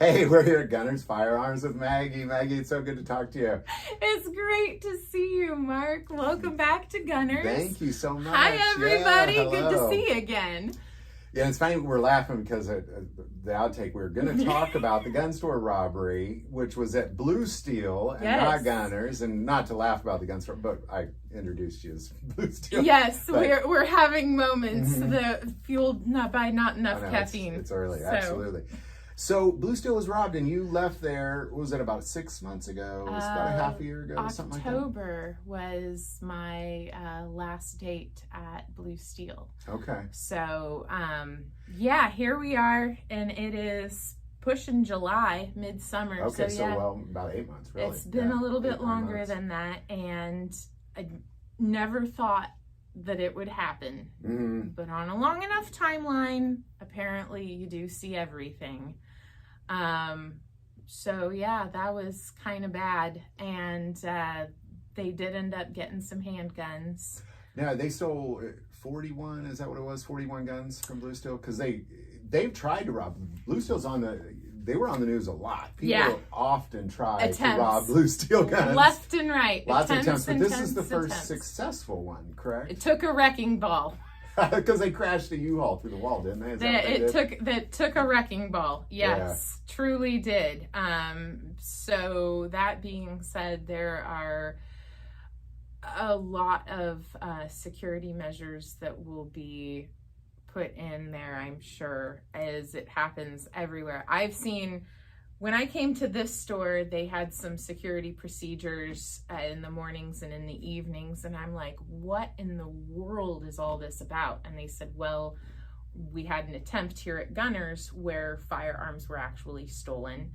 Hey, we're here at Gunner's Firearms with Maggie. Maggie, it's so good to talk to you. It's great to see you, Mark. Welcome back to Gunner's. Thank you so much. Hi, everybody. Yeah, good to see you again. Yeah, it's funny, we're laughing because the outtake, we're going to talk about the gun store robbery, which was at Blue Steel and not Gunner's, and not to laugh about the gun store, but I introduced you as Blue Steel. Yes, but we're having moments that fueled not by not enough caffeine. It's early, absolutely. So Blue Steel was robbed, and you left there, was it about 6 months ago? It was about a half a year ago, something like that? October was my last date at Blue Steel. Okay. So, yeah, here we are, and it is pushing July, midsummer. Okay, so yeah, well, about 8 months, really. It's been a little bit longer than that, and I never thought that it would happen. But on a long enough timeline, apparently you do see everything. So yeah, that was kind of bad, and they did end up getting some handguns. Yeah, they stole 41, is that what it was? 41 guns from Blue Steel? Because they've tried to rob. Blue Steel's they were on the news a lot. People often try to rob Blue Steel guns. Left and right. Lots of attempts, but this is the first successful one, correct? It took a wrecking ball. Because they crashed a U-Haul through the wall, didn't they? It took a wrecking ball. Yes, truly did. So that being said, there are a lot of security measures that will be put in there, I'm sure, as it happens everywhere. I've seen, when I came to this store, they had some security procedures in the mornings and in the evenings, and I'm like, what in the world is all this about? And they said, well, we had an attempt here at Gunner's where firearms were actually stolen,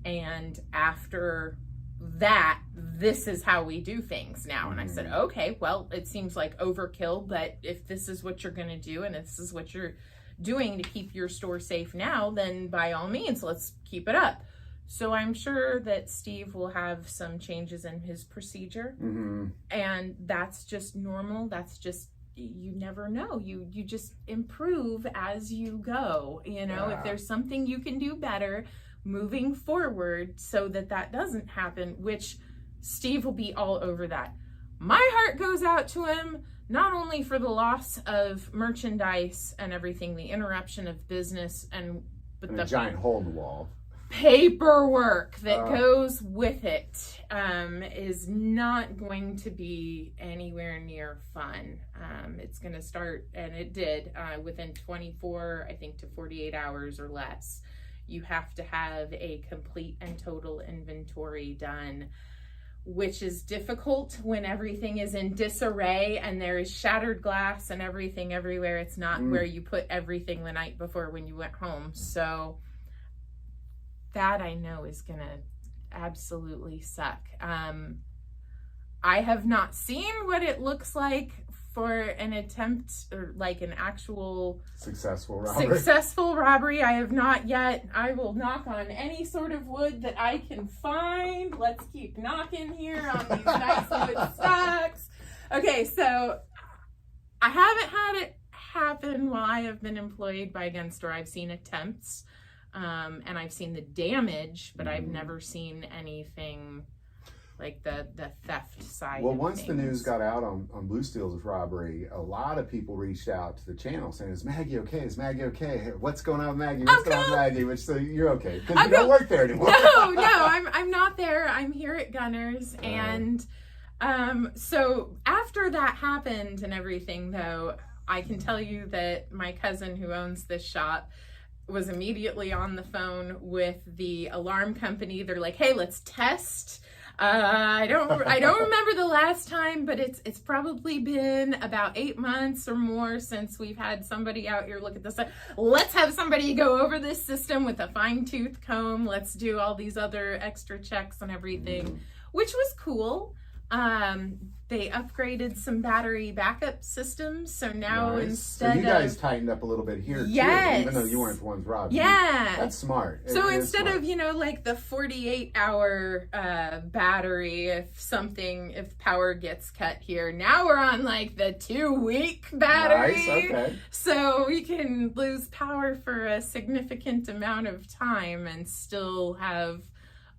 and after that, this is how we do things now. And I said, okay, well, it seems like overkill, but if this is what you're going to do and this is what you're doing to keep your store safe now, then by all means, let's keep it up. So I'm sure that Steve will have some changes in his procedure, and that's just normal. That's just, you never know. You just improve as you go. You know, if there's something you can do better moving forward so that doesn't happen, which Steve will be all over that. My heart goes out to him, not only for the loss of merchandise and everything, the interruption of business, but the giant hole in the wall. Paperwork that goes with it is not going to be anywhere near fun. It's going to start, and it did, within 24, I think, to 48 hours or less. You have to have a complete and total inventory done, which is difficult when everything is in disarray and there is shattered glass and everything everywhere. It's not where you put everything the night before when you went home. So that, I know, is going to absolutely suck. I have not seen what it looks like for an attempt, or like an actual successful robbery. I have not yet. I will knock on any sort of wood that I can find. Let's keep knocking here on these nice wood stacks. Okay, so I haven't had it happen while I have been employed by a gun store. I've seen attempts, and I've seen the damage, but I've never seen anything like the theft side. Well, once the news got out on Blue Steel's robbery, a lot of people reached out to the channel saying, "Is Maggie okay? Is Maggie okay? Hey, what's going on with Maggie? What's going on with Maggie?" Which, so you're okay because you don't work there anymore. No, I'm not there. I'm here at Gunner's, and so after that happened and everything, though, I can tell you that my cousin who owns this shop was immediately on the phone with the alarm company. They're like, "Hey, let's test." I don't remember the last time, but it's probably been about 8 months or more since we've had somebody out here look at this. Let's have somebody go over this system with a fine-tooth comb. Let's do all these other extra checks and everything, which was cool. They upgraded some battery backup systems, so now instead so you guys tightened up a little bit here too, even though you weren't the ones robbed. Yeah, that's smart. So instead of like the 48-hour battery, if power gets cut here, now we're on like the 2-week battery. Nice, okay. So we can lose power for a significant amount of time and still have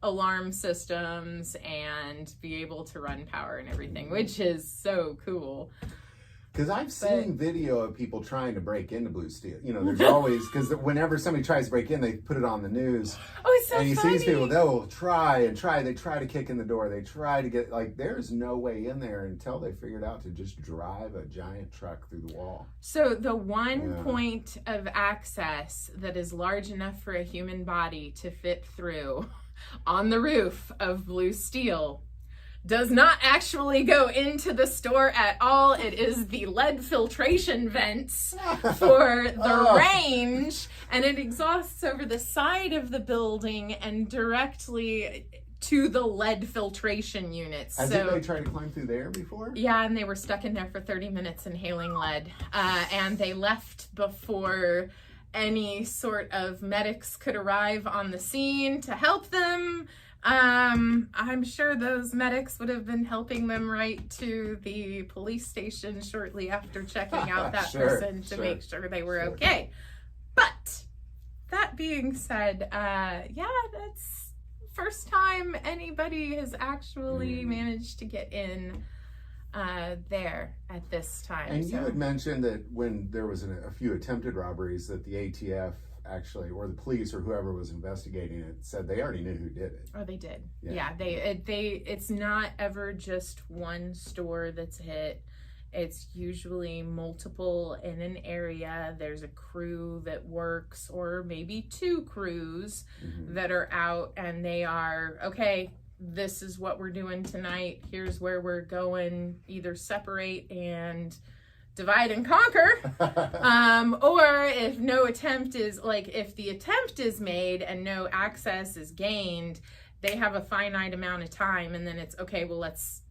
alarm systems and be able to run power and everything, which is so cool. Because I've seen video of people trying to break into Blue Steel. There's always, because whenever somebody tries to break in, they put it on the news. Oh, it's so funny. And you see these people, they'll try. They try to kick in the door. They try to get, there's no way in there until they figured out to just drive a giant truck through the wall. So the one point of access that is large enough for a human body to fit through on the roof of Blue Steel does not actually go into the store at all. It is the lead filtration vents for the range, and it exhausts over the side of the building and directly to the lead filtration units. Has anybody tried to climb through there before? Yeah, and they were stuck in there for 30 minutes inhaling lead, and they left before any sort of medics could arrive on the scene to help them. I'm sure those medics would have been helping them right to the police station shortly after checking out that person to make sure they were okay. But that being said, that's first time anybody has actually managed to get in there at this time. And you had mentioned that when there was a few attempted robberies that the ATF actually, or the police or whoever was investigating it, said they already knew who did it. Oh, they did. Yeah, it's not ever just one store that's hit. It's usually multiple in an area. There's a crew that works, or maybe 2 crews that are out, and they are, okay, this is what we're doing tonight. Here's where we're going. Either separate and divide and conquer. Or if no attempt is, if the attempt is made and no access is gained, they have a finite amount of time, and then it's, okay, well, let's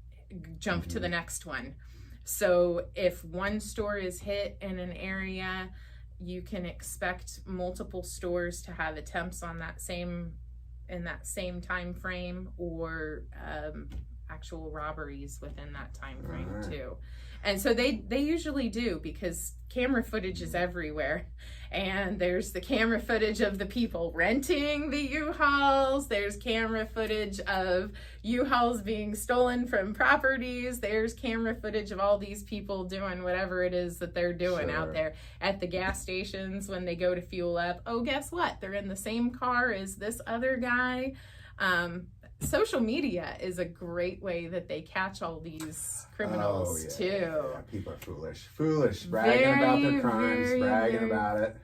jump to the next one. So if one store is hit in an area, you can expect multiple stores to have attempts on in that same time frame, or actual robberies within that time frame too. And so they usually do, because camera footage is everywhere. And there's the camera footage of the people renting the U-Hauls. There's camera footage of U-Hauls being stolen from properties. There's camera footage of all these people doing whatever it is that they're doing out there at the gas stations when they go to fuel up. Oh, guess what? They're in the same car as this other guy. Social media is a great way that they catch all these criminals too. Yeah, people are foolish, bragging about their crimes, bragging about it.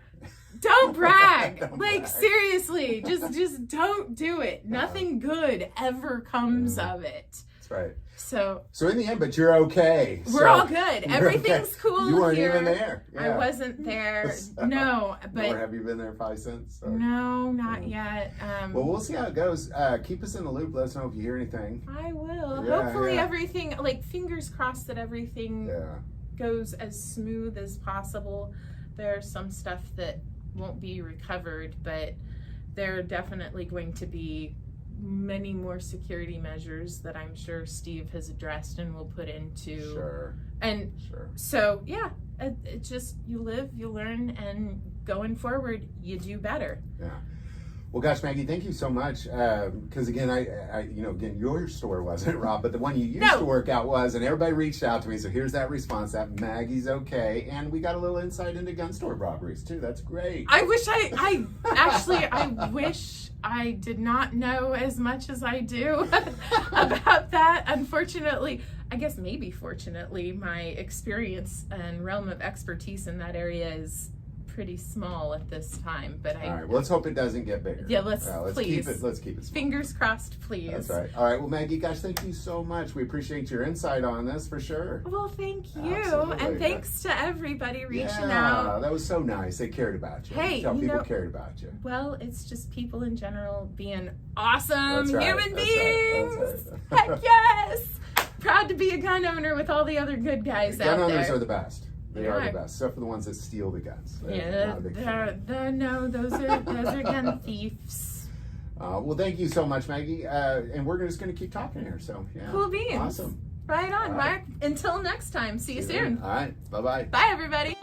Don't brag. Seriously, just don't do it. Nothing good ever comes of it. That's right. So in the end, but you're okay. We're all good. Everything's cool. You weren't here. even there. Yeah. I wasn't there. No, but or have you been there probably since? Or? No, not yet. Well, we'll see how it goes. Keep us in the loop. Let us know if you hear anything. I will. Hopefully everything, fingers crossed that everything goes as smooth as possible. There's some stuff that won't be recovered, but there are definitely going to be many more security measures that I'm sure Steve has addressed and will put into. So it just, you live, you learn, and going forward you do better. Well, gosh, Maggie, thank you so much. Because again, again, your store wasn't, Rob, but the one you used to work out was, and everybody reached out to me. So here's that response, that Maggie's okay. And we got a little insight into gun store robberies too. That's great. I wish I wish I did not know as much as I do about that. Unfortunately, I guess maybe fortunately, my experience and realm of expertise in that area is pretty small at this time, but all right, well, let's hope it doesn't get bigger. Let's please keep it small. Fingers crossed, please. That's right. All right, well, Maggie, gosh, thank you so much. We appreciate your insight on this for sure. Well, thank you. Absolutely. And thanks to everybody reaching out. That was so nice. They cared about you. Hey, people cared about you. Well, it's just people in general being awesome human beings. That's right. Heck yes. Proud to be a gun owner with all the other good guys out there. Gun owners are the best. They are the Yeah. best, except for the ones that steal the guns. Yeah, no, those are gun thieves. Well, thank you so much, Maggie. And we're just going to keep talking here. So, yeah. Cool beans. Awesome. Right on, All Mark. right. Until next time. See you soon. All right. Bye-bye. Bye, everybody.